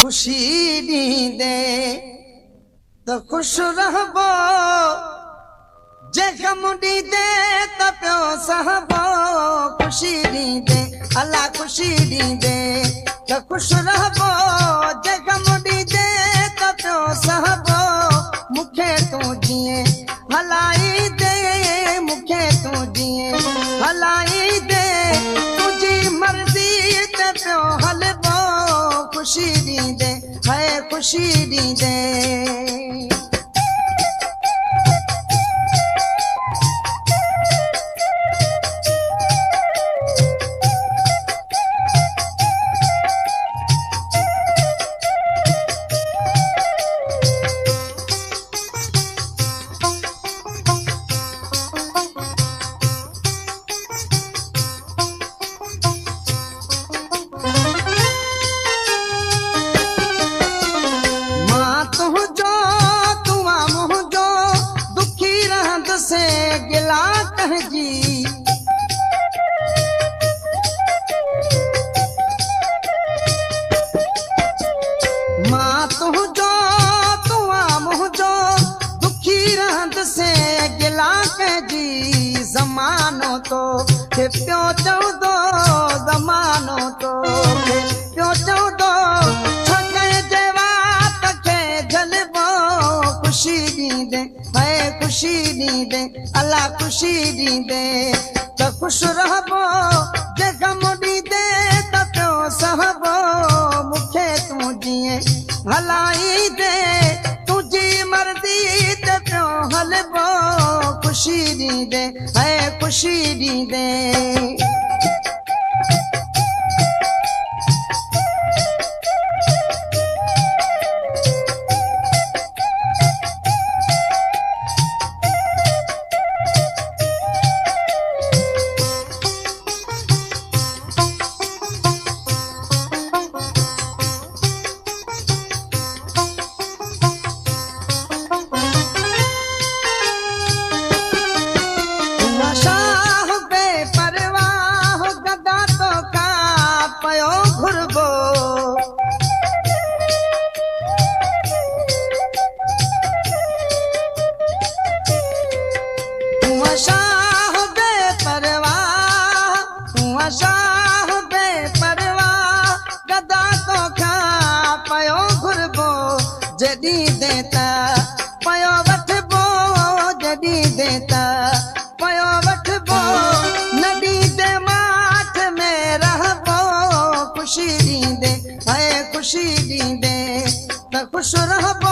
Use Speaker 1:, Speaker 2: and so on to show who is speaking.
Speaker 1: खुशी ॾींदे त खुश रहबो, जे गम ॾींदे त पियो सहबो। खुशी ॾींदे अल्लाह खुशी ॾींदे त खुश रहबो, जे गम ॾींदे त पियो सहबो। मूंखे तूं जीअं हलाई दे, मूंखे तूं जीअं हलाई दे, तुंहिंजी मर्ज़ी ते पियो हलबो। खुशी ॾींदे है खुशी ॾींदे। से गिला कहजी मां तुझो तुआ मुझो दुखी रहंद से गिला कहजी। ज़मानो तो के पियो चवंदो, ज़मानो तो के पियो चवंदो, छके जे वात खे झलबो। खुशी ॾींदे है खुशी ॾींदे अल्लाह खुशी ॾींदे त खुश रहबो, जे गम ॾींदे त पियो सहबो। मूंखे तूं जीअं हलाई दे, तुंहिंजी मर्ज़ी ते पियो हलबो। खुशी ॾींदे है खुशी ॾींदे। जॾहिं देता पयो वठबो, जॾहिं देता पयो वठबो, न ॾींदे माठ में रहबो। खुशी ॾींदे है खुशी ॾींदे त खुश रहबो।